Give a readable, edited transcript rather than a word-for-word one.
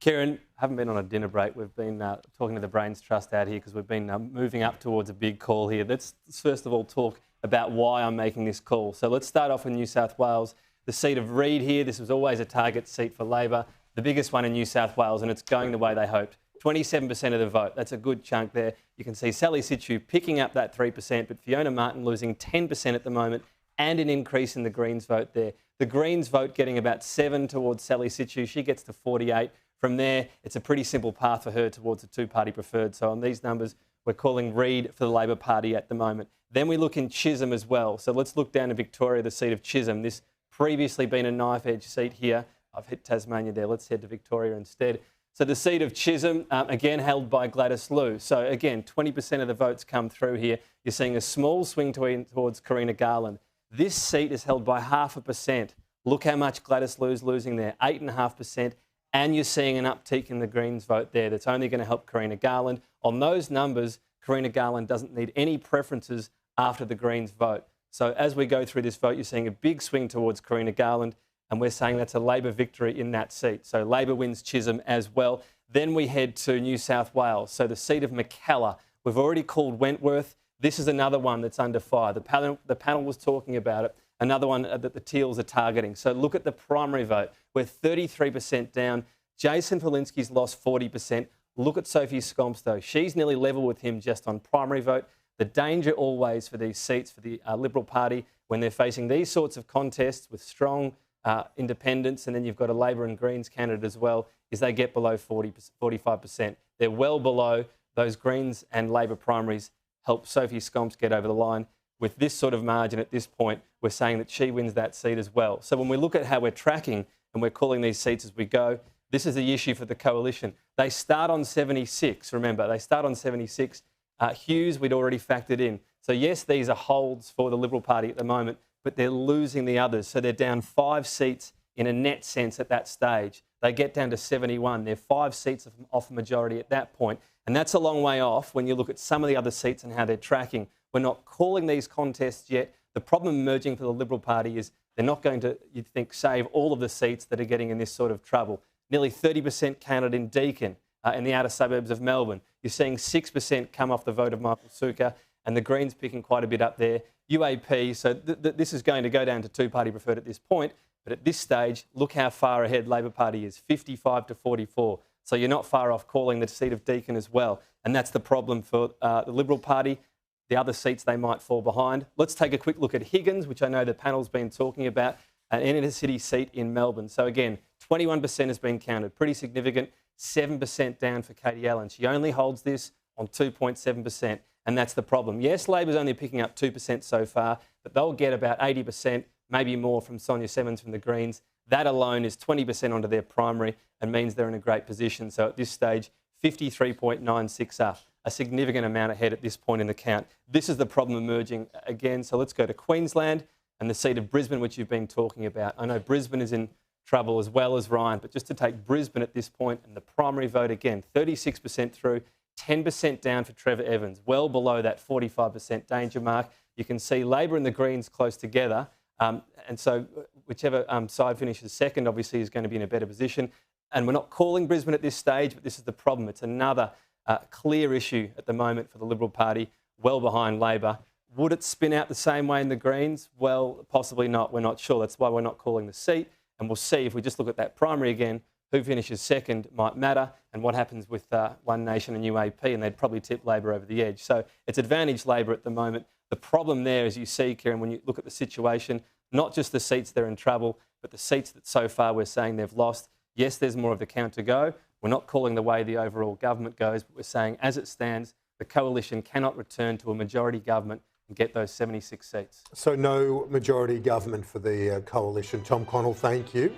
Kieran, haven't been on a dinner break. We've been talking to the Brains Trust out here because we've been moving up towards a big call here. Let's first of all talk about why I'm making this call. So let's start off in New South Wales. The seat of Reid here, this was always a target seat for Labor, the biggest one in New South Wales, and it's going the way they hoped. 27% of the vote, that's a good chunk there. You can see Sally Situ picking up that 3%, but Fiona Martin losing 10% at the moment, and an increase in the Greens vote there. The Greens vote getting about 7 towards Sally Situ. She gets to 48. From there, it's a pretty simple path for her towards a two-party preferred. So on these numbers, we're calling Reid for the Labor Party at the moment. Then we look in Chisholm as well. So let's look down to Victoria, the seat of Chisholm. This previously been a knife-edge seat here. I've hit Tasmania there. Let's head to Victoria instead. So the seat of Chisholm, again, held by Gladys Liu. So again, 20% of the votes come through here. You're seeing a small swing towards Karina Garland. This seat is held by 0.5%. Look how much Gladys Liu's losing there, 8.5%. And you're seeing an uptick in the Greens vote there that's only going to help Karina Garland. On those numbers, Karina Garland doesn't need any preferences after the Greens vote. So as we go through this vote, you're seeing a big swing towards Karina Garland, and we're saying that's a Labor victory in that seat. So Labor wins Chisholm as well. Then we head to New South Wales. So the seat of MACKELLAR, we've already called Wentworth. This is another one that's under fire. The panel was talking about it. Another one that the Teals are targeting. So look at the primary vote. We're 33% down. Jason Falinski's lost 40%. Look at Sophie Skomps, though. She's nearly level with him just on primary vote. The danger always for these seats for the Liberal Party when they're facing these sorts of contests with strong independents, and then you've got a Labor and Greens candidate as well, is they get below 45%. They're well below those Greens and Labor primaries help Sophie Skomps get over the line. With this sort of margin at this point, we're saying that she wins that seat as well. So when we look at how we're tracking and we're calling these seats as we go, this is the issue for the coalition. They start on 76, remember, they start on 76. Hughes, we'd already factored in. So yes, these are holds for the Liberal Party at the moment, but they're losing the others. So they're down 5 seats in a net sense at that stage. They get down to 71. They're 5 seats off a majority at that point. And that's a long way off when you look at some of the other seats and how they're tracking. We're not calling these contests yet. The problem emerging for the Liberal Party is they're not going to, you'd think, save all of the seats that are getting in this sort of trouble. Nearly 30% counted in Deakin, in the outer suburbs of Melbourne. You're seeing 6% come off the vote of Michael Sukkar, and the Greens picking quite a bit up there. UAP, so this is going to go down to two-party preferred at this point, but at this stage, look how far ahead Labor Party is, 55 to 44. So you're not far off calling the seat of Deakin as well, and that's the problem for the Liberal Party. The other seats they might fall behind. Let's take a quick look at Higgins, which I know the panel's been talking about, an inner city seat in Melbourne. So again, 21% has been counted, pretty significant, 7% down for Katie Allen. She only holds this on 2.7%, and that's the problem. Yes, Labor's only picking up 2% so far, but they'll get about 80%, maybe more from Sonia Sevens from the Greens. That alone is 20% onto their primary and means they're in a great position. So at this stage, 53.96 up. A significant amount ahead at this point in the count. This is the problem emerging again. So let's go to Queensland and the seat of Brisbane, which you've been talking about. I know Brisbane is in trouble as well as Ryan, but just to take Brisbane at this point and the primary vote again, 36% through, 10% down for Trevor Evans, well below that 45% danger mark. You can see Labor and the Greens close together. And so whichever side finishes second, obviously, is going to be in a better position. And we're not calling Brisbane at this stage, but this is the problem. It's another clear issue at the moment for the Liberal Party, well behind Labor. Would it spin out the same way in the Greens? Well, possibly not. We're not sure. That's why we're not calling the seat. And we'll see if we just look at that primary again, who finishes second might matter, and what happens with One Nation and UAP, and they'd probably tip Labor over the edge. So it's advantage Labor at the moment. The problem there, as you see, Kieran, when you look at the situation, not just the seats they're in trouble, but the seats that so far we're saying they've lost. Yes, there's more of the count to go. We're not calling the way the overall government goes, but we're saying as it stands, the coalition cannot return to a majority government and get those 76 seats. So no majority government for the coalition. Tom Connell, thank you.